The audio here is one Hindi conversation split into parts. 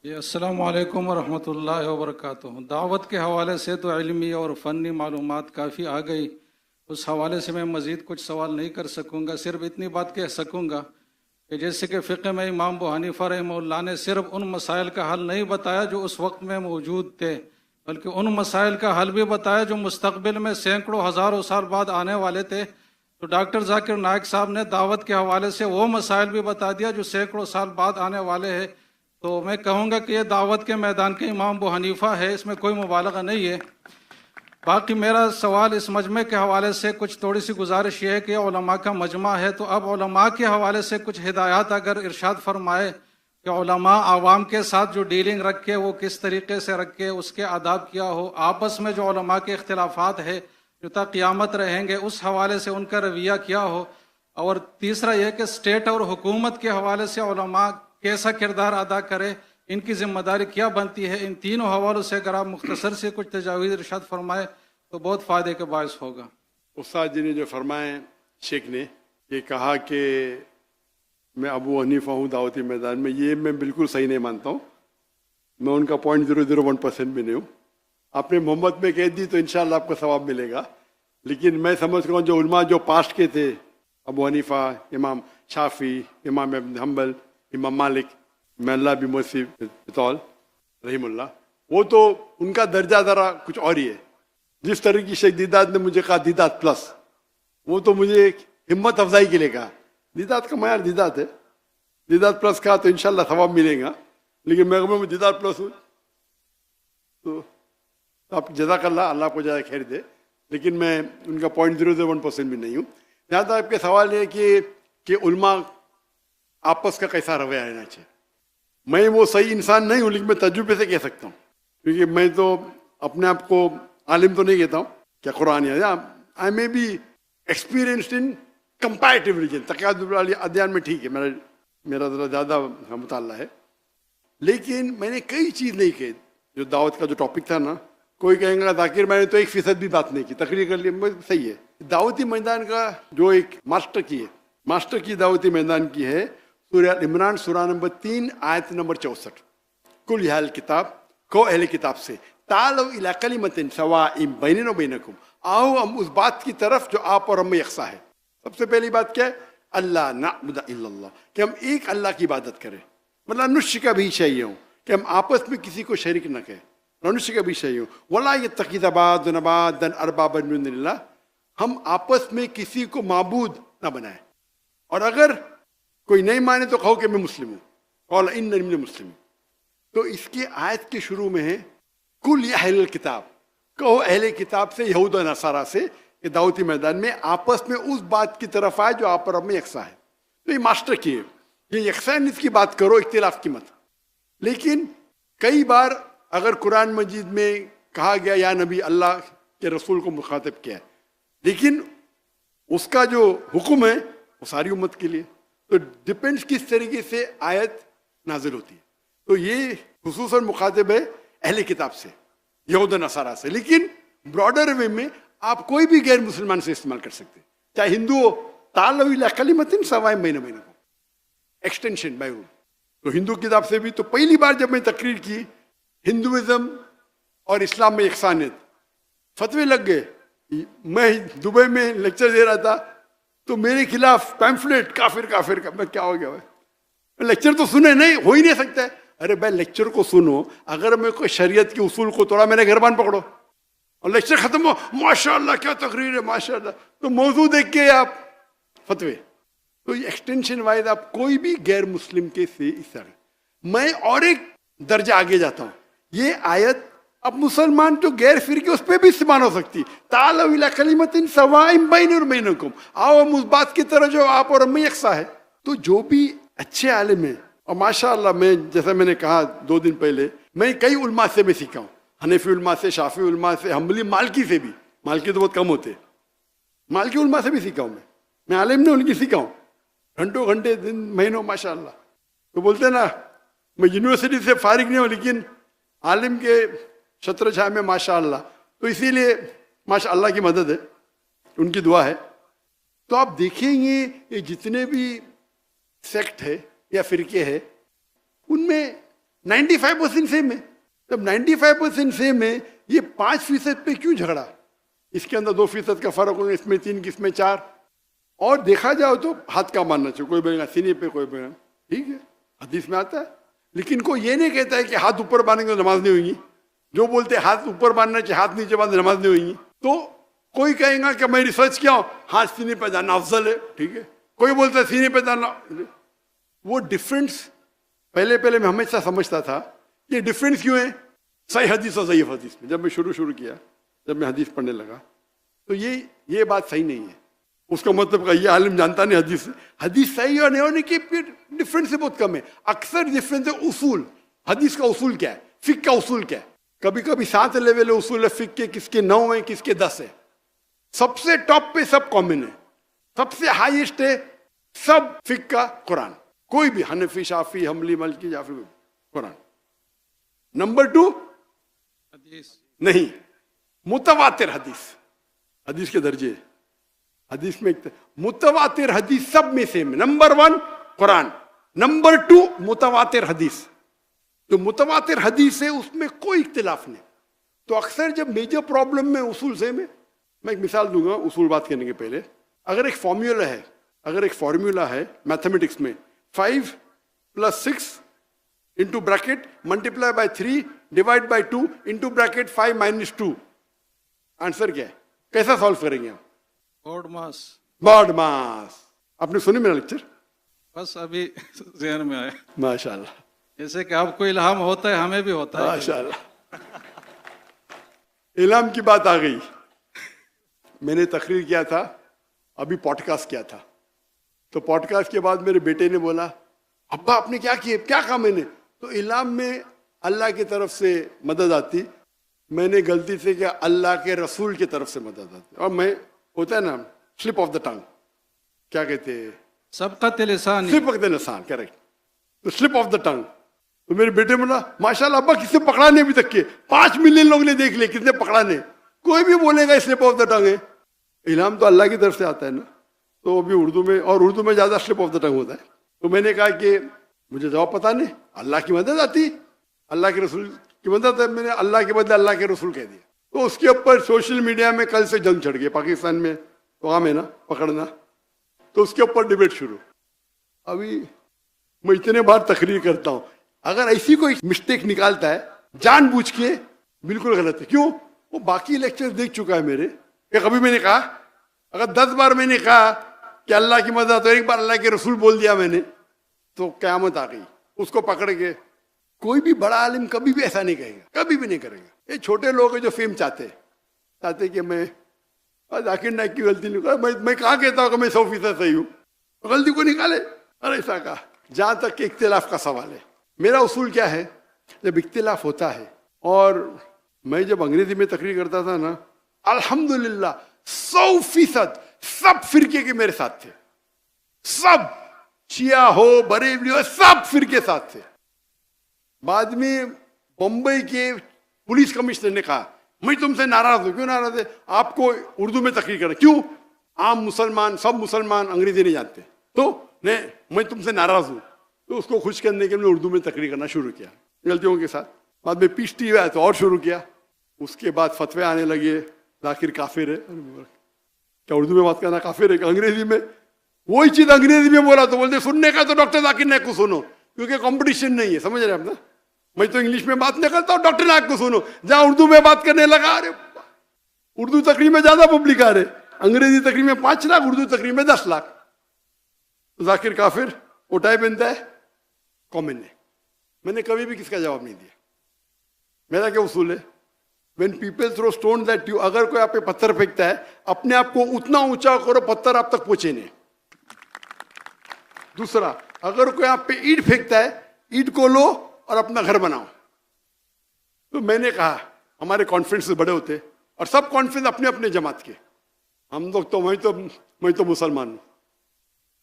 जी अस्सलामु अलैकुम वरहमतुल्लाहि वबरकातुहू। दावत के हवाले से तो इल्मी और फ़नी मालूमात काफ़ी आ गई। उस हवाले से मैं मज़ीद कुछ सवाल नहीं कर सकूँगा, सिर्फ इतनी बात कह सकूँगा कि जैसे कि फ़िक़्ह में इमाम अबू हनीफ़ा रहमतुल्लाह ने सिर्फ उन मसाइल का हल नहीं बताया जो उस वक्त में मौजूद थे, बल्कि उन मसाइल का हल भी बताया जो मुस्तक़बिल में सैकड़ों हज़ारों साल बाद आने वाले थे। तो डॉक्टर जाकिर नाइक साहब ने दावत के हवाले से वो मसाइल भी बता दिया जो सैकड़ों साल बाद आने वाले हैं। तो मैं कहूँगा कि ये दावत के मैदान के इमाम अबू हनीफ़ा है, इसमें कोई मुबालगा नहीं है। बाकी मेरा सवाल इस मजमे के हवाले से कुछ थोड़ी सी गुजारिश ये है कि उलमा का मजमा है, तो अब उलमा के हवाले से कुछ हिदायत अगर इरशाद फरमाए कि उलमा आवाम के साथ जो डीलिंग रखे वो किस तरीके से रखे, उसके आदाब क्या हो, आपस में जो उलमा के इख्तिलाफात है जो तक क़यामत रहेंगे उस हवाले से उनका रवैया क्या हो। और तीसरा यह कि स्टेट और हुकूमत के हवाले से उलमा कैसा किरदार अदा करे, इनकी जिम्मेदारी क्या बनती है। इन तीनों हवालों से अगर आप मुख्तसर से कुछ तजावीज़ इरशाद फरमाए तो बहुत फ़ायदे के बायस होगा। उस्ताद जी ने जो फरमाए, शेख ने ये कहा कि मैं अबू हनीफा हूँ दावती मैदान में, ये मैं बिल्कुल सही नहीं मानता हूँ। मैं उनका 0.001% भी नहीं हूँ। आपने मोहम्मद में कह दी तो इंशाल्लाह आपको सवाब मिलेगा, लेकिन मैं समझ रहा हूँ जो उलमा जो पास्ट के थे, अबू हनीफा, इमाम शाफी, इमाम इब्न हम्बल, इमाम मालिक, मैं अल्लाह भी मुसीबतौल रहीमुल्लाह, वो तो उनका दर्जा ज़रा कुछ और ही है। जिस तरह की शेख दीदात ने मुझे कहा दीदात प्लस, वो तो मुझे एक हिम्मत अफजाई के लिए कहा। दीदात का मयार दीदात है, दीदात प्लस कहा तो इंशाल्लाह सवाब मिलेगा, लेकिन मैं दीदात प्लस हूँ तो आप जज़ाकल्लाह, अल्लाह को ज़्यादा खैर दे, लेकिन मैं उनका 0.001% भी नहीं हूँ। यहाँ तक आपके सवाल है कि उलमा आपस का कैसा रवैया रहना चाहिए। मैं वो सही इंसान नहीं हूँ, लेकिन मैं तजुर्बे से कह सकता हूँ, क्योंकि मैं तो अपने आप को आलिम तो नहीं कहता हूँ, क्या कुरान या I may be experienced in comparative religion, तक़ादुल अध्ययन में ठीक है, मेरा ज़रा ज़्यादा मुताल्ला है, लेकिन मैंने कई चीज़ नहीं कही। जो दावत का जो टॉपिक था ना, कोई कहेगा जाकिर मैंने तो 1% भी बात नहीं की, तकरीर कर ली, सही है। दावती मैदान का जो एक मास्टर की दावती मैदान की है सूरह इमरान सूरा नंबर 3 आयत नंबर 64। कुल याल किताब को अहले किताब से तालो इला कलिमतिन सवाइम बैनना व बैनकुम, आओ हम उस बात की तरफ जो आप और हम में यकसा है। सबसे पहली बात क्या है? अल्लाह नअबुद इल्लल्लाह, कि हम एक अल्लाह की इबादत करें। मतलब नुश्क भी चाहिए हो कि हम आपस में किसी को शरीक न करें, नुश्क भी चाहिए हो। वला यत्तखिज़ बादुना बादन अरबाबन मिन दुनिल्लाह, हम आपस में किसी को माबूद न बनाए। और अगर कोई नहीं माने तो कहो कि मैं मुस्लिम हूँ, कौल इन्नी मिनल मुस्लिमीन। तो इसकी आयत के शुरू में है कुल या अहले किताब, कहो अहले किताब से, यहूद और नसारा से, कि दावती मैदान में आपस में उस बात की तरफ आए जो आप और हम में यकसा है। तो ये मास्टर की है, ये यकसानियत की बात करो, इख्तिलाफ की मत। लेकिन कई बार अगर कुरान मजीद में कहा गया या नबी, अल्लाह के रसूल को मुखातिब किया है, लेकिन उसका जो हुक्म है वो सारी उम्मत के लिए, तो डिपेंड्स किस तरीके से आयत नाजिल होती है। तो ये खुसूसन मुखातिब है अहले किताब से, यहूद नसारा से, लेकिन ब्रॉडर वे में आप कोई भी गैर मुसलमान से इस्तेमाल कर सकते, चाहे हिंदू हो। तालो इला कलिमतिन सवाइम बैनकुम, एक्सटेंशन बाय रूल। तो हिंदू किताब से भी तो पहली बार जब मैं तकरीर की हिंदुइज्म और इस्लाम में यकसानियत, फतवे लग गए। मैं दुबई में लेक्चर दे रहा था तो मेरे खिलाफ पैम्फलेट काफिर काफिर का, मैं क्या हो गया भाई, लेक्चर तो सुने नहीं, हो ही नहीं सकता है। अरे भाई लेक्चर को सुनो, अगर मैं कोई शरीयत के उसूल को तोड़ा, मैंने घरबान पकड़ो और लेक्चर खत्म हो, माशाअल्लाह क्या तकरीर है माशाअल्लाह, तो मौजूद देख के आप फतवे। तो ये एक्सटेंशन वाइज आप कोई भी गैर मुस्लिम के से इस तरह। मैं और एक दर्जा आगे जाता हूँ, ये आयत अब मुसलमान जो गैर फिरके उस पर भी इस्तेमाल हो सकती। तालो इला कलिमतिन सवाइम बैनना व बैनकुम, आओ हम उस बात की तरह जो आप और हम में यकसा है। तो जो भी अच्छे आलिम है, और माशाअल्लाह मैं जैसा मैंने कहा 2 दिन पहले, मैं कई उलमा से मैं सीखा हूँ, हनफी उलमा से, शाफी उलमा से, हम्बली, मालकी से भी। मालकी तो बहुत कम होते, मालकी उलमा से भी सीखा हूँ मैं आलिम ने उनकी सीखा हूँ, घंटों घंटे दिन महीनों माशाअल्लाह। तो बोलते ना मैं यूनिवर्सिटी से फारिग नहीं हूँ, लेकिन आलिम के छत्र छाया में माशाअल्लाह। तो इसीलिए माशाअल्लाह की मदद है, उनकी दुआ है। तो आप देखेंगे ये जितने भी सेक्ट है या फिरके है, उनमें 95% सेम है। जब 95% सेम है, ये 5% पे क्यों झगड़ा? इसके अंदर 2% का फर्क होगा, इसमें 3, किसमें 4। और देखा जाओ तो हाथ का मानना चाहिए, कोई बोलेगा सीने पे, कोई बोलेगा, ठीक है हदीस में आता है। लेकिन कोई ये नहीं कहता है कि हाथ ऊपर बांधेंगे तो नमाज नहीं होगी। जो बोलते हैं हाथ ऊपर बांधना चाहिए, हाथ नीचे बांधे नमाज नहीं होगी। तो कोई कहेगा कि मैं रिसर्च किया हूं, हाथ सीने पे जाना अफजल है, ठीक है। कोई बोलता है सीने पे जाना। वो डिफरेंस पहले मैं हमेशा समझता था, ये डिफरेंस क्यों है सही हदीस और ज़ईफ हदीस में। जब मैं शुरू किया, जब मैं हदीस पढ़ने लगा, तो ये बात सही नहीं है। उसका मतलब ये आलिम जानता नहीं हदीस सही और नहीं होने की डिफरेंस से बहुत कम है। अक्सर डिफरेंस है उसूल। हदीस का उसूल क्या है, फिक का उसूल क्या है। कभी कभी 7 लेवल है उसूल है फिक के, किसके 9 है, किसके 10 है। सबसे टॉप पे सब कॉमन है, सबसे हाईएस्ट है सब फिक का कुरान। कोई भी हनफी, शाफी, हम्बली, मलकी, जाफी, कुरान। नंबर 2 हदीस नहीं, मुतवातिर हदीस। हदीस के दर्जे, हदीस में मुतवातिर हदीस सब में सेम है। नंबर 1 कुरान, नंबर 2 मुतवातिर हदीस। जो मुतवातिर हदीस है उसमें कोई इख्तिलाफ नहीं। तो अक्सर जब मेजर प्रॉब्लम में उसूल सेम है। मैं एक मिसाल दूंगा उसूल बात करने के पहले। अगर एक फॉर्मूला है मैथमेटिक्स में, 5 + 6 into bracket multiply by 3 divide by 2 into bracket 5 - 2, answer क्या है? कैसा सॉल्व करेंगे आप? बॉड मास। आपने सुनी मेरा लेक्चर? बस अभी ज़हन में आया। माशाल्लाह। जैसे कि आपको इल्हाम होता है, हमें भी होता है। माशाल्लाह। इल्हाम की बात आ गई। मैंने तकरीर किया था, अभी पॉडकास्ट किया था। तो पॉडकास्ट के बाद मेरे बेटे ने बोला, अब्बा आपने क्या किए, क्या कहा मैंने? तो इल्हाम में अल्लाह की तरफ से मदद आती, मैंने गलती से किया अल्लाह के रसूल की तरफ से मदद आती। और मैं होता है ना स्लिप ऑफ द टंग, क्या कहते हैं, सबकत लिसान। स्लिप ऑफ द लिसान, करेक्ट। तो स्लिप ऑफ द टंग। तो मेरे बेटे बोला, माशाल्लाह अब्बा किसने पकड़ा नहीं अभी तक के, 5 मिलियन लोग ने देख लिया, किसने पकड़ा नहीं। कोई भी बोलेगा स्लिप ऑफ द टंग है। इल्हाम तो अल्लाह की तरफ से आता है ना। तो अभी उर्दू में, और उर्दू में ज्यादा स्लिप ऑफ द टंग होता है। तो मैंने कहा कि मुझे जवाब पता नहीं, अल्लाह की मदद आती, अल्लाह के रसूल की मदद है। मैंने अल्लाह के बदले अल्लाह के रसूल कह दिया। तो उसके ऊपर सोशल मीडिया में कल से जंग छिड़ गई। पाकिस्तान में तो आम है ना पकड़ना, तो उसके ऊपर डिबेट शुरू। अभी मैं इतने बार तकरीर करता हूं, अगर ऐसी कोई मिस्टेक निकालता है जानबूझ के, बिल्कुल गलत है। क्यों? वो बाकी लेक्चर देख चुका है मेरे। कि कभी मैंने कहा, अगर 10 बार मैंने कहा कि अल्लाह की मदद, तो एक बार अल्लाह के रसूल बोल दिया मैंने, तो क़यामत आ गई। उसको पकड़ के कोई भी बड़ा आलिम कभी भी ऐसा नहीं कहेगा, कभी भी नहीं करेगा। ये छोटे लोग हैं जो फेम चाहते कि मैं जाकिर नाइक की गलती निकाल। मैं कहाँ कहता हूँ कि मैं 100% सही हूँ, गलती को निकाले। अरे ऐसा कहा। जहां तक कि इख्तिलाफ का सवाल है, मेरा उसूल क्या है, जब इख्तिलाफ होता है, और मैं जब अंग्रेजी में तकरीर करता था ना, अल्हम्दुलिल्लाह 100% सब फिरके के मेरे साथ थे। सब, शिया हो, बरेलवी हो, सब फिरके साथ थे। बाद में बंबई के पुलिस कमिश्नर ने कहा, मैं तुमसे नाराज हूं। क्यों नाराज है? आपको उर्दू में तकरीर कर। क्यों? आम मुसलमान, सब मुसलमान अंग्रेजी नहीं जानते, तो मैं तुमसे नाराज हूं। तो उसको खुश करने के लिए उर्दू में तकरीर करना शुरू किया, गलतियों के साथ। बाद में पीछती हुआ तो और शुरू किया। उसके बाद फतवे आने लगे, जाकिर काफिर है। क्या उर्दू में बात करना काफिर है? अंग्रेजी में वही चीज अंग्रेजी में बोला तो बोलते सुनने का तो डॉक्टर जाकिर नाइक को सुनो, क्योंकि कंपटीशन नहीं है। समझ रहे आप ना? मैं तो इंग्लिश में बात नहीं करता हूँ, डॉक्टर नाइक को सुनो। जहां उर्दू में बात करने लगा, अरे उर्दू तकरीर में ज्यादा पब्लिक आ रहे, अंग्रेजी तकरीर में 5 लाख, उर्दू तकरीर में 10 लाख। तो जाकिर काफिर, उठाए पहनता है, कॉमन है। मैंने कभी भी किसका जवाब नहीं दिया। मेरा क्या उसूल है, When people throw stones at you, अगर कोई आप पे पत्थर फेंकता है, अपने आप को उतना ऊंचा करो पत्थर आप तक पहुंचे नहीं। दूसरा, अगर कोई आप पे ईंट फेंकता है, ईंट को लो और अपना घर बनाओ। तो मैंने कहा, हमारे कॉन्फ्रेंस बड़े होते और सब कॉन्फ्रेंस अपने अपने जमात के, हम लोग तो मैं तो मुसलमान हूं।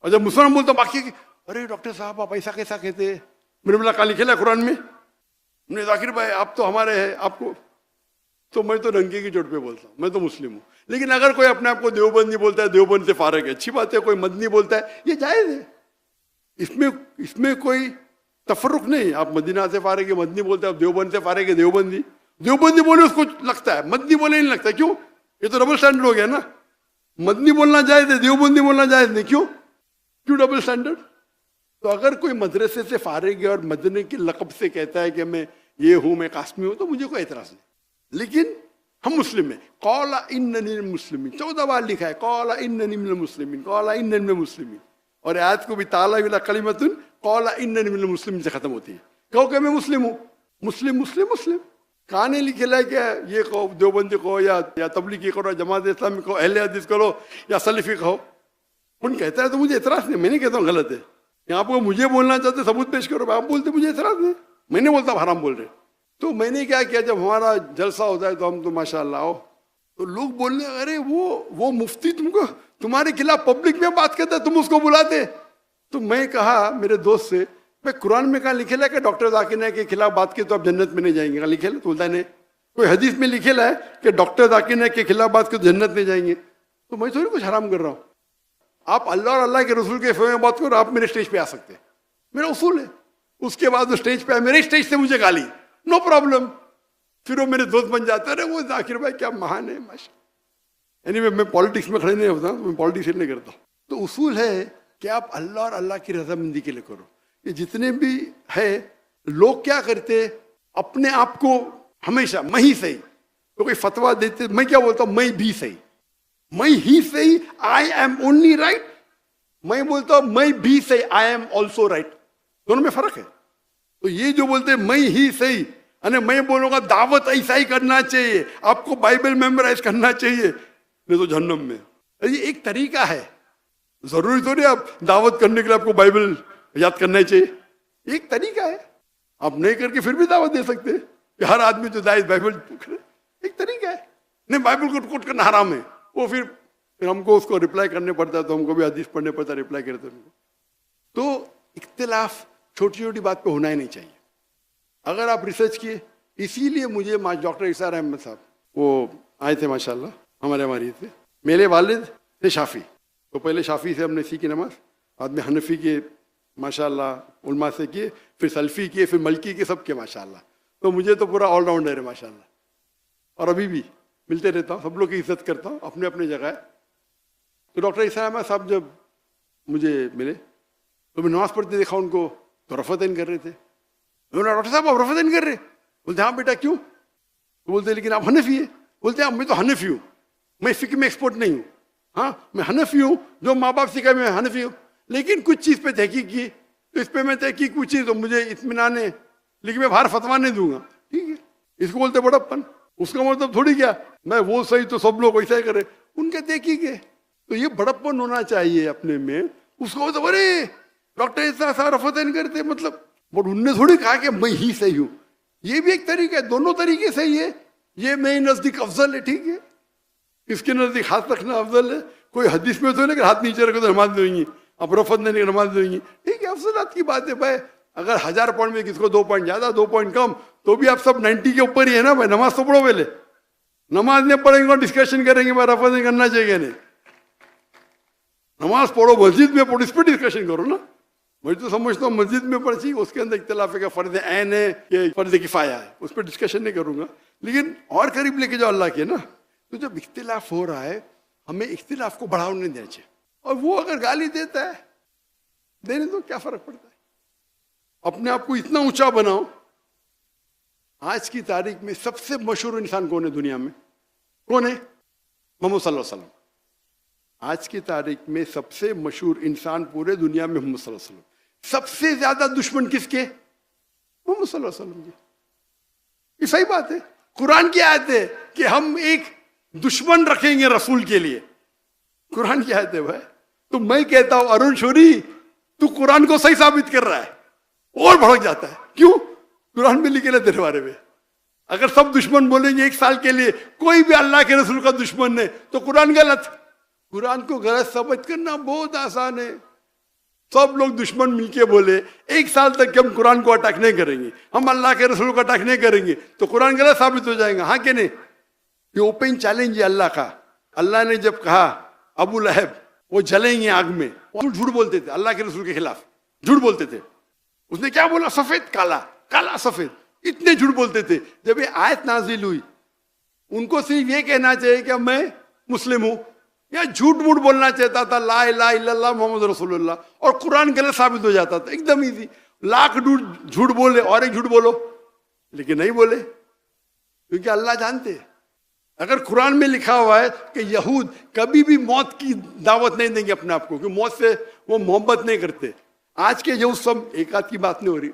और जब मुसलमान बोलते बाकी, अरे डॉक्टर साहब आप ऐसा कैसा कहते हैं? मैंने बोला कल लिखेला कुरान में। मैंने जाकिर भाई आप तो हमारे हैं, आपको तो मैं तो रंगे की चोट पे बोलता हूँ, मैं तो मुस्लिम हूँ। लेकिन अगर कोई अपने आप को देवबंदी बोलता है, देवबंद से फारग है, अच्छी बात है। कोई मदनी बोलता है, ये जायज है। इसमें कोई तफरुक नहीं, आप मदीना से फारे के मदनी बोलते हैं, आप देवबंद से फारे के देवबंदी, देवबंदी बोले उसको लगता है, मदनी बोले नहीं लगता। क्यों? ये तो डबल स्टैंडर्ड हो गया ना। मदनी बोलना जायज है, देवबंदी बोलना जायज नहीं। क्यों क्यों डबल स्टैंडर्ड? तो अगर कोई मदरसे से फारिग है और मदनी के लक़ब से कहता है कि मैं ये हूं, मैं कासमी हूं, तो मुझे कोई एतराज नहीं। लेकिन हम मुस्लिम हैं, कौला इन्ननी मुस्लिमीन, 14 बार लिखा है कौला इन्ननी मिनल मुस्लिमीन, कौला इन्ननी मिनल मुस्लिमीन। और आयत को भी ताला विला कलिमतुन कौला इन्ननी मिनल मुस्लिमीन से खत्म होती है। कहो कि मैं मुस्लिम हूं, मुस्लिम मुस्लिम मुस्लिम। कहाँ नहीं लिखेला है क्या? ये कहो देवबंदी कहो या तबलीगी करो, जमात इस्लामी कहो, अहले हदीस करो या सलफी कहो। कौन कहता है तो मुझे एतराज नहीं, मैंने कहता हूँ गलत है। यहाँ पर मुझे बोलना चाहते सबूत पेश करो, आप बोलते मुझे एतराज नहीं, मैंने बोलता हराम बोल रहे। तो मैंने क्या किया, जब हमारा जलसा होता है तो हम तो माशाल्लाह आओ, तो लोग बोलने अरे वो मुफ्ती तुमको तुम्हारे खिलाफ पब्लिक में बात करता है, तुम उसको बुलाते। तो मैं कहा मेरे दोस्त से, मैं कुरान में कहा लिखेला कि डॉक्टर जाकिर नाइक के खिलाफ बात की तो आप जन्नत में नहीं जाएंगे? कहा लिखेला? तो बोलता नहीं। कोई हदीस में लिखेला है कि डॉक्टर जाकिर नाइक के खिलाफ बात की तो जन्नत में जाएंगे? तो मैं थोड़ी कुछ हराम कर रहा हूँ। आप अल्लाह और अल्लाह के रसूल के फेवर में बात करो, आप मेरे स्टेज पे आ सकते हैं, मेरा उसूल है। उसके बाद वो स्टेज पे आए, मेरे स्टेज से मुझे गाली, नो प्रॉब्लम। फिर वो मेरे दोस्त बन जाते हैं, वो जाकिर भाई क्या महान है माशा। एनीवे मैं पॉलिटिक्स में खड़े नहीं होता, मैं पॉलिटिक्स नहीं करता। तो उसूल है कि आप अल्लाह और अल्लाह की रजामंदी के लिए करो। ये जितने भी है लोग क्या करते, अपने आप को हमेशा मैं ही सही, तो कोई फतवा देते, मैं क्या बोलता हूँ, मैं भी सही, मैं ही सही, आई एम ओनली राइट। मैं बोलता हूँ मैं भी सही, आई एम ऑल्सो राइट। दोनों में फर्क है। तो ये जो बोलते मैं ही सही, अरे मैं बोलूंगा दावत ऐसा ही करना चाहिए, आपको बाइबल मेमोराइज करना चाहिए, नहीं तो जहन्नम में। ये एक तरीका है, जरूरी तो नहीं आप दावत करने के लिए आपको बाइबल याद करना चाहिए, एक तरीका है। आप नहीं करके फिर भी दावत दे सकते हैं कि हर आदमी जो दाइज बाइबल करे, एक तरीका है। नहीं बाइबल को कोट करना हराम है, वो फिर हमको उसको रिप्लाई करने पड़ता है, तो हमको भी हदीस पढ़ने पड़ता है, रिप्लाई करते हैं। तो इख्तिलाफ छोटी छोटी बात पे होना ही नहीं चाहिए। अगर आप रिसर्च किए, इसीलिए मुझे डॉक्टर इसार अहमद साहब वो आए थे माशाल्लाह, हमारे थे। मेरे वालिद थे शाफी, तो पहले शाफी से हमने सीखी नमाज, बाद में हनफी के माशाल्लाह उलमा से किए, फिर सल्फी किए, फिर मलकी के, सब के माशाल्लाह। तो मुझे तो पूरा ऑलराउंडर है माशाल्लाह, और अभी भी मिलते रहता हूँ, सब लोग की इज्जत करता हूँ, अपने अपने जगह है। तो डॉक्टर इसार अहमद साहब जब मुझे मिले तो मैं नमाज पढ़ते देखा उनको, तो रफ़तैन कर रहे थे। डॉक्टर साहब आप रफ़तैन कर रहे? बोलते हाँ बेटा क्यों? तो बोलते लेकिन आप हनफी है? बोलते मैं तो हनफी हूँ, मैं फिक्र में एक्सपर्ट नहीं हूँ। हाँ मैं हनफी हूँ, जो माँ बाप सिखाए मैं हनफी हूँ, लेकिन कुछ चीज़ पे तहकीक की, तो इस पर मैं तहकीक पूछी तो मुझे इत्मीनान है, लेकिन मैं बाहर फतवा नहीं दूंगा। ठीक है, इसको बोलते बड़प्पन। उसका मतलब थोड़ी क्या मैं वो सही तो सब लोग वैसा ही करे, उनके तहकीक है। तो ये बड़प्पन होना चाहिए अपने में। उसको तो अरे डॉक्टर ऐसा रफ़तैन करते मतलब, बट उनने थोड़ी कहा कि मैं ही सही हूँ। ये भी एक तरीका है, दोनों तरीके सही है। ये मेरे नजदीक अफजल है, ठीक है, इसके नजदीक हाथ रखना अफजल है। कोई हदीस में तो नहीं कि हाथ नीचे रखो तो नमाज देंगी, अब रफत नहीं नमाज देंगी, ठीक है, अफजलात की बात है भाई। अगर 1000 पॉइंट में किसको 2 पॉइंट ज्यादा 2 पॉइंट कम, तो भी आप सब 90 के ऊपर ही है ना भाई। नमाज तो पढ़ो पहले, नमाज नहीं पढ़ेंगे और डिस्कशन करेंगे भाई रफत नहीं करना चाहिए। नहीं, नमाज पढ़ो, मस्जिद में पढ़ो, इस पर डिस्कशन करो ना। मैं तो समझता हूँ मस्जिद में पढ़ चाहिए, उसके अंदर इख्तिलाफ है कि फर्ज ऐन है कि फर्ज किफाया है, उस पर डिस्कशन नहीं करूंगा। लेकिन और करीब लेके जाओ अल्लाह के ना। तो जब इख्तिलाफ हो रहा है, हमें इख्तिलाफ को बढ़ावा नहीं देना चाहिए। और वो अगर गाली देता है, देने दो, क्या फर्क पड़ता है। अपने आप को इतना ऊंचा बनाओ। आज की तारीख में सबसे मशहूर इंसान कौन है दुनिया में? कौन है? मोहम्मद सल्लल्लाहु अलैहि वसल्लम। आज की तारीख में सबसे मशहूर इंसान पूरे दुनिया में मोहम्मद सल्लल्लाहु अलैहि वसल्लम। सबसे ज्यादा दुश्मन किसके? मोहम्मद सल्लल्लाहु अलैहि वसल्लम जी। ये सही बात है, कुरान की आयत है कि हम एक दुश्मन रखेंगे रसूल के लिए। कुरान की आयत है भाई। तो मैं कहता हूं अरुण शोरी, तू कुरान को सही साबित कर रहा है और भड़क जाता है। क्यों? कुरान में लिखे तेरे बारे में। अगर सब दुश्मन बोलेंगे 1 साल के लिए, कोई भी अल्लाह के रसूल का दुश्मन नहीं, तो कुरान गलत। कुरान को गलत साबित करना बहुत आसान है। सब लोग दुश्मन मिलके बोले 1 साल तक हम कुरान को अटैक नहीं करेंगे, हम अल्लाह के रसूल को अटैक नहीं करेंगे, तो कुरान गलत साबित हो जाएगा। हाँ कि नहीं? ये ओपन चैलेंज है अल्लाह का। अल्लाह ने जब कहा अबू लहब वो जलेंगे आग में, वो झूठ बोलते थे, अल्लाह के रसूल के खिलाफ झूठ बोलते थे। उसने क्या बोला? सफेद काला, काला सफेद। इतने झूठ बोलते थे। जब ये आयत नाजिल हुई, उनको सिर्फ ये कहना चाहिए कि मैं मुस्लिम हूं, या झूठ मूठ बोलना चाहता था, ला इलाहा इल्लल्लाह मोहम्मद रसूलुल्लाह, और कुरान गलत साबित हो जाता था। एकदम इजी, लाख झूठ बोले और एक झूठ बोलो, लेकिन नहीं बोले, क्योंकि अल्लाह जानते हैं। अगर कुरान में लिखा हुआ है कि यहूद कभी भी मौत की दावत नहीं देंगे अपने आप को, क्योंकि मौत से वो मोहब्बत नहीं करते। आज के यहूद सब, एक आध की बात नहीं हो रही,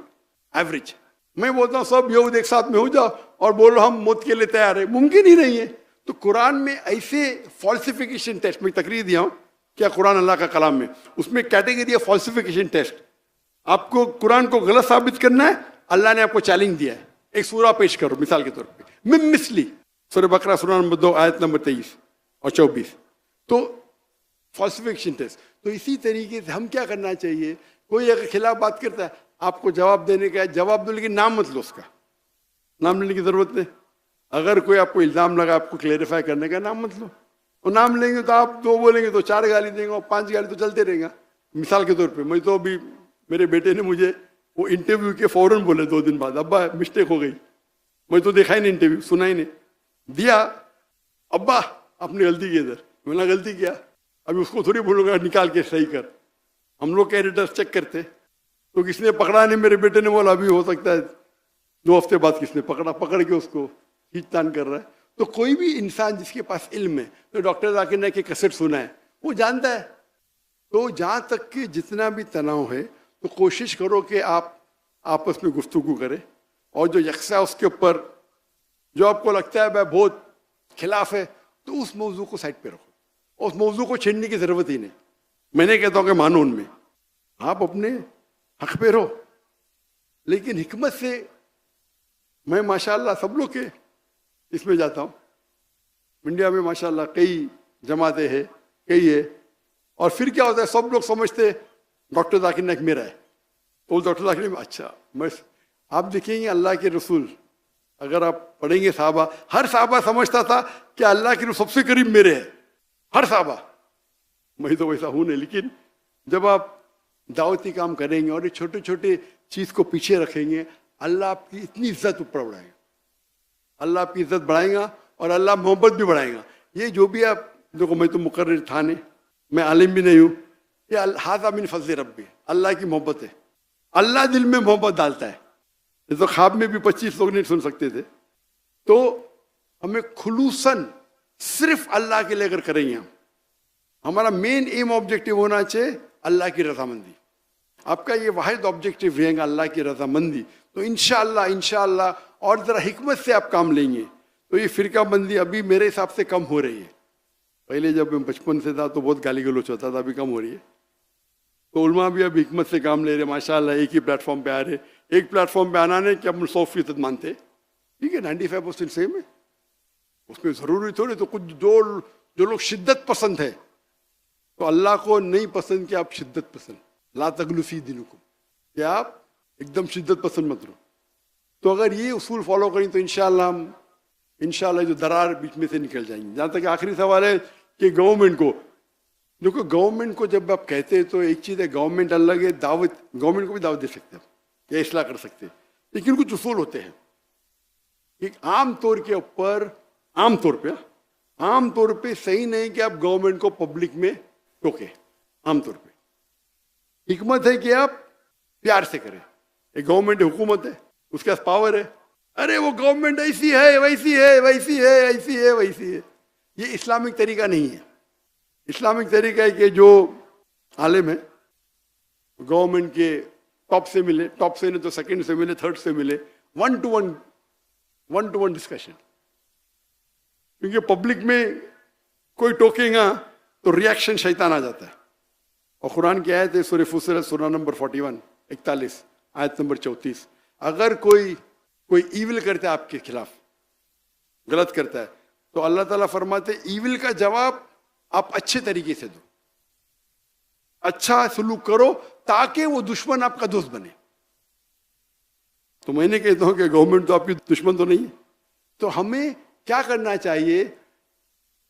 एवरेज, मैं बोलता हूं सब यहूद एक साथ में हो जाओ और बोलो हम मौत के लिए तैयार है, मुमकिन ही नहीं है। तो कुरान में ऐसे फॉल्सिफिकेशन टेस्ट, में तकरीर दिया हूं क्या कुरान अल्लाह का कलाम में, उसमें कैटेगरी है फॉल्सिफिकेशन टेस्ट। आपको कुरान को गलत साबित करना है, अल्लाह ने आपको चैलेंज दिया है, एक सूरा पेश करो मिसाल के तौर पे, मिसली सूरह बकरा सूरा नंबर 2 आयत नंबर 23 और 24। तो फॉल्सिफिकेशन टेस्ट। तो इसी तरीके से हम क्या करना चाहिए, कोई अगर खिलाफ बात करता है, आपको जवाब देने का है, जवाब दो, लेकिन नाम मत लो उसका, नाम लेने की जरूरत नहीं। अगर कोई आपको इल्जाम लगा, आपको क्लेरिफाई करने का, नाम मत लो। और नाम लेंगे तो आप 2 बोलेंगे तो 4 गाली देंगे, और 5 गाली तो चलते रहेगा। मिसाल के तौर पे मैं तो अभी, मेरे बेटे ने मुझे वो इंटरव्यू के फौरन बोले 2 दिन बाद, अब्बा मिस्टेक हो गई। मैं तो देखा ही नहीं इंटरव्यू, सुना ही नहीं, दिया, अब्बा आपने गलती की इधर। मैंने गलती किया, अभी उसको थोड़ी बोलूंगा निकाल के सही कर। हम लोग एडिटर्स चेक करते, तो किसने पकड़ा नहीं, मेरे बेटे ने बोला अभी हो सकता है 2 हफ्ते बाद किसने पकड़ा, पकड़ के उसको खींचतान कर रहा है। तो कोई भी इंसान जिसके पास इल्म है, तो डॉक्टर जाकिर नाइक की कैसेट सुना है, वो जानता है। तो जहां तक कि जितना भी तनाव है, तो कोशिश करो कि आप आपस में गुफ्तगू करें, और जो यकसा उसके ऊपर जो आपको लगता है वह बहुत खिलाफ है, तो उस मौजू को साइड पे रखो, उस मौजू को छेड़ने की जरूरत ही नहीं। मैंने कहता हूं कि मानो उनमें, आप अपने हक पे रहो, लेकिन हिकमत से। मैं माशाल्लाह सब लोग के इसमें जाता हूं, इंडिया में माशाल्लाह कई जमातें हैं, कई है, और फिर क्या होता है, सब लोग समझते डॉक्टर जाकिर नाइक मेरा है, तो डॉक्टर जाकिर नाइक, अच्छा मैं, आप देखेंगे अल्लाह के रसूल, अगर आप पढ़ेंगे साहबा, हर साहबा समझता था कि अल्लाह के सबसे करीब मेरे है, हर साहबा। मैं तो वैसा हूं नहीं, लेकिन जब आप दावती काम करेंगे और ये छोटे छोटे चीज को पीछे रखेंगे, अल्लाह आपकी इतनी इज्जत ऊपर बढ़ाएगा, अल्लाह आपकी इज्जत बढ़ाएगा, और अल्लाह मोहब्बत भी बढ़ाएगा। ये जो भी आप देखो, मैं तो मुकर्रिर था नहीं, मैं आलिम भी नहीं हूं, ये हाज़ा मिन फज़्ल रब्बी, अल्लाह की मोहब्बत है। अल्लाह दिल में मोहब्बत डालता है, ये तो ख्वाब में भी 25 लोग नहीं सुन सकते थे। तो हमें खुलूसन सिर्फ अल्लाह के लिए अगर करेंगे, हमारा मेन एम ऑब्जेक्टिव होना चाहिए अल्लाह की रजामंदी। आपका ये वाहिद ऑब्जेक्टिव रहेगा अल्लाह की रजामंदी, तो इंशाअल्लाह और जरा हिकमत से आप काम लेंगे, तो ये फिरका बंदी अभी मेरे हिसाब से कम हो रही है। पहले जब मैं बचपन से था तो बहुत गाली गलोच होता था, अभी कम हो रही है। तो उलमा भी अब हिकमत से काम ले रहे, माशाल्लाह, एक ही प्लेटफॉर्म पे आ रहे। एक प्लेटफॉर्म पे आना नहीं कि हम 100% मानते, ठीक है, 95% सेम है, उसमें जरूरी थोड़ी। तो कुछ जो लोग शिद्दत पसंद है, तो अल्लाह को नहीं पसंद कि आप शिद्दत पसंद, ला तगलू फी दीनुकुम, कि आप एकदम शिद्दत पसंद मत रहो। तो अगर ये उसूल फॉलो करें तो इंशाल्लाह जो दरार बीच में से निकल जाएंगे। जहां तक आखिरी सवाल है कि गवर्नमेंट को, देखो गवर्नमेंट को जब आप कहते हैं तो एक चीज है, गवर्नमेंट अलग है, दावत, गवर्नमेंट को भी दावत दे सकते हैं या इसलाह कर सकते हैं, लेकिन कुछ उसूल होते हैं। एक आमतौर पे सही नहीं कि आप गवर्नमेंट को पब्लिक में टोके। आमतौर पे हिकमत है कि आप प्यार से करें। एक गवर्नमेंट हुकूमत है, उसके पास पावर है, अरे वो गवर्नमेंट ऐसी है, वैसी है, वैसी है, ऐसी है, वैसी है, ये इस्लामिक तरीका नहीं है। इस्लामिक तरीका है कि जो आलिम है गवर्नमेंट के टॉप से मिले, टॉप से नहीं तो सेकंड से मिले, थर्ड से मिले, वन टू वन डिस्कशन। क्योंकि पब्लिक में कोई टोकेगा तो रिएक्शन शैतान आ जाता है। और कुरान की आयत है सूरह फुसिलत सूरा नंबर 41 आयत नंबर 34, अगर कोई ईविल करता है आपके खिलाफ, गलत करता है, तो अल्लाह ताला फरमाते ईविल का जवाब आप अच्छे तरीके से दो, अच्छा सलूक करो, ताकि वो दुश्मन आपका दोस्त बने। तो मैंने कहता हूं कि गवर्नमेंट तो आपकी दुश्मन तो नहीं है। तो हमें क्या करना चाहिए,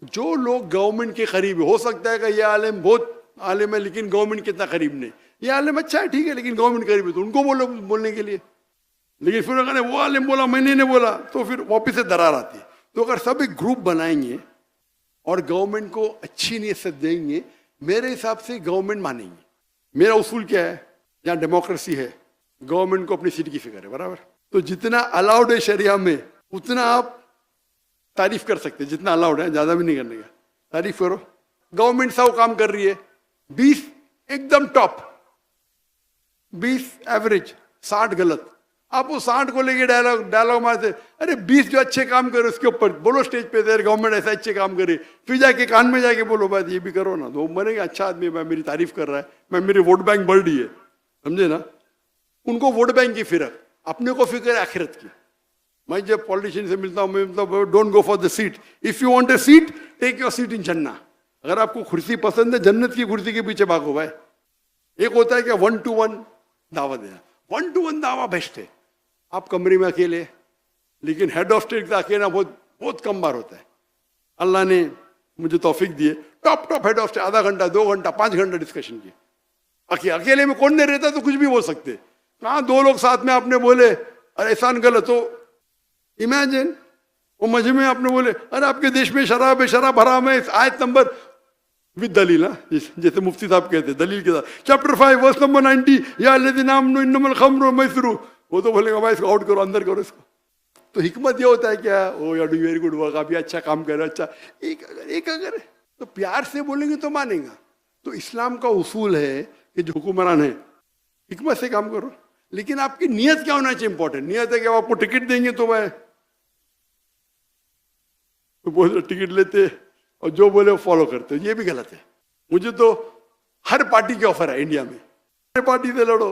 जो लोग गवर्नमेंट के करीब, हो सकता है कि ये आलिम बहुत आलिम है लेकिन गवर्नमेंट के इतना करीब नहीं, ये आलिम अच्छा है, ठीक है, लेकिन गवर्नमेंट करीब है तो उनको बोलो बोलने के लिए। लेकिन फिर अगर वो आलिम बोला मैंने नहीं बोला तो फिर वापिस से दरार आती है। तो अगर सब एक ग्रुप बनाएंगे और गवर्नमेंट को अच्छी नीयत से देंगे, मेरे हिसाब से गवर्नमेंट मानेंगे। मेरा उसूल क्या है, जहाँ डेमोक्रेसी है गवर्नमेंट को अपनी सीट की फिक्र है, बराबर। तो जितना अलाउड है शरिया में उतना आप तारीफ कर सकते हैं, जितना अलाउड है, ज्यादा भी नहीं करने का, तारीफ करो। गवर्नमेंट 100 काम कर रही है, 20 एकदम टॉप, 20 एवरेज, 60 गलत। आप वो 60 को लेके डायलॉग मारते, अरे 20 जो अच्छे काम करे उसके ऊपर बोलो स्टेज पे, गवर्नमेंट ऐसा अच्छे काम करे, फिर जाके कान में जाके बोलो बात ये भी करो ना, तो मरेगा अच्छा आदमी है, मेरी तारीफ कर रहा है, मैं मेरी वोट बैंक बढ़ रही है, समझे ना। उनको वोट बैंक की फिक्र, अपने को फिक्र है आखिरत की। मैं जब पॉलिटिशियन से मिलता हूँ, मैं मतलब don't go for the seat, if you want a seat take your seat in जन्ना। अगर आपको कुर्सी पसंद है, जन्नत की कुर्सी के पीछे भागो भाई। एक होता है कि 1-to-1 दावा देना, 1-to-1 दावा बेस्ट है, आप कमरे में अकेले, लेकिन हेड ऑफ स्टेट का अकेला बहुत बहुत कम बार होता है। अल्लाह ने मुझे तौफीक दिए, टॉप हेड ऑफ स्टेट, आधा घंटा, 2 घंटा, 5 घंटा डिस्कशन की। अकेले में कौन नहीं रहता तो कुछ भी बोल सकते, कहाँ 2 लोग साथ में आपने बोले अरे एहसान गलत हो, इमेजिन वो मजमे आपने बोले अरे आपके देश में शराब है, शराब हराम है, आयत नंबर विद दलील, जैसे मुफ्ती साहब कहते दलील के साथ, चैप्टर 5 वर्स नंबर 90, या लदीना आमनू इन्नमल खम्र मैसरू, वो तो बोलेगा भाई इसको आउट करो, अंदर करो इसको। तो हिकमत ये होता है क्या, oh you are doing very good work, आप ये अच्छा काम कर रहे हो, अच्छा। एक अगर तो प्यार से बोलेंगे तो मानेगा। तो इस्लाम का उसूल है कि जो हुक्मरान है हिकमत से काम करो, लेकिन आपकी नीयत क्या होना चाहिए, इंपॉर्टेंट। नीयत है कि आपको टिकट देंगे तो मैं तो बोल टिकट लेते और जो बोले वो फॉलो करते, ये भी गलत है। मुझे तो हर पार्टी के ऑफर है इंडिया में, हर पार्टी से लड़ो।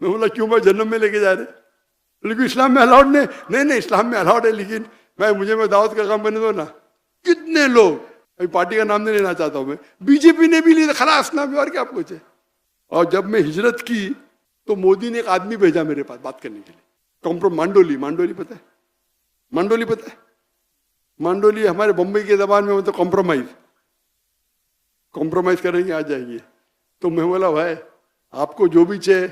मैं बोला क्यों, मैं जन्नत में लेके जा रहे, लेकिन इस्लाम में अलाउड नहीं, इस्लाम में अलाउड है, लेकिन मैं दावत का काम करने दो ना। कितने लोग, अभी पार्टी का नाम नहीं लेना चाहता हूं मैं, बीजेपी ने भी ली खलास ना भी, और क्या आपको चाहिए। और जब मैं हिजरत की तो मोदी ने एक आदमी भेजा मेरे पास बात करने के लिए, मांडोली पता है, मांडोली हमारे बम्बई के जबान में मतलब कॉम्प्रोमाइज करेंगे आ जाएंगे। तो मैं बोला भाई आपको जो भी चाहिए,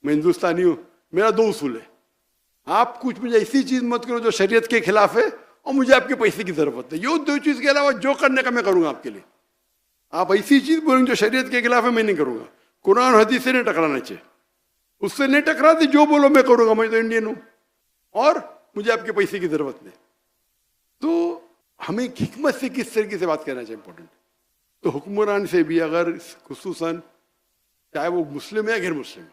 मैं हिंदुस्तानी हूं, मेरा 2 उसूल है, आप कुछ मुझे ऐसी चीज मत करो जो शरीयत के खिलाफ है और मुझे आपके पैसे की जरूरत है, ये 2 चीज के अलावा जो करने का मैं करूंगा आपके लिए। आप ऐसी चीज बोलेंगे जो शरीयत के खिलाफ है, मैं नहीं करूंगा। कुरान हदीस से नहीं टकराना चाहिए, उससे नहीं टकराते, जो बोलो मैं करूंगा, मैं तो इंडियन हूं और मुझे आपके पैसे की जरूरत नहीं। तो हमें हिकमत से किस तरीके से बात करना चाहिए, इंपॉर्टेंट। तो हुक्मरान से भी अगर खुसूसन चाहे वो मुस्लिम है या गैर मुस्लिम,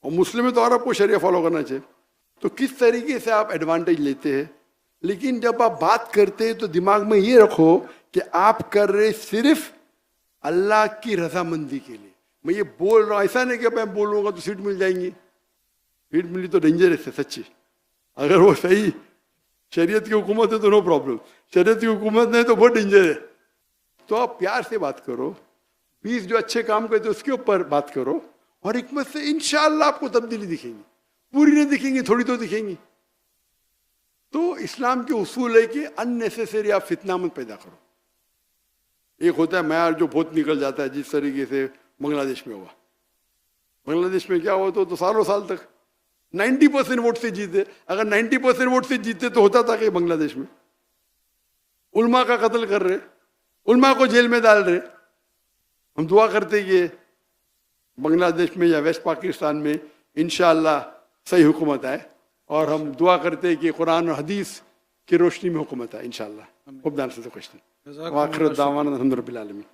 और मुस्लिम है तो और आपको शरिया फॉलो करना चाहिए, तो किस तरीके से आप एडवांटेज लेते हैं। लेकिन जब आप बात करते हैं तो दिमाग में ये रखो कि आप कर रहे सिर्फ अल्लाह की रजामंदी के लिए। मैं ये बोल रहा हूं, ऐसा नहीं कि मैं बोलूंगा तो सीट मिल जाएंगी, सीट मिली तो डेंजरस है सच्ची। अगर वो सही शरीयत की हुकूमत है तो नो प्रॉब्लम, शरीयत की हुकूमत नहीं तो बहुत डेंजर है। तो आप प्यार से बात करो, 20 जो अच्छे काम करते उसके ऊपर बात करो, और हिकमत से इंशाअल्लाह आपको तब्दीली दिखेंगी, पूरी नहीं दिखेंगी, थोड़ी तो दिखेंगी। तो इस्लाम के उसूल है कि अननेसेसरी आप फितना मत पैदा करो। एक होता है मैार जो बहुत निकल जाता है, जिस तरीके से बांग्लादेश में हुआ। बांग्लादेश में क्या हुआ तो सालों साल तक 90% वोट से जीते। अगर 90% वोट से जीते तो होता था कि बांग्लादेश में उल्मा का कत्ल कर रहे, उल्मा को जेल में डाल रहे। हम दुआ करते कि बांग्लादेश में या वेस्ट पाकिस्तान में इंशाअल्लाह सही हुकूमत आए, और हम दुआ करते कि कुरान और हदीस की रोशनी में हुकूमत आए इंशाअल्लाह। खूब दान से क्वेश्चन। आखिर दावाना अल्हम्दुलिल्लाह रब्बिल आलमीन।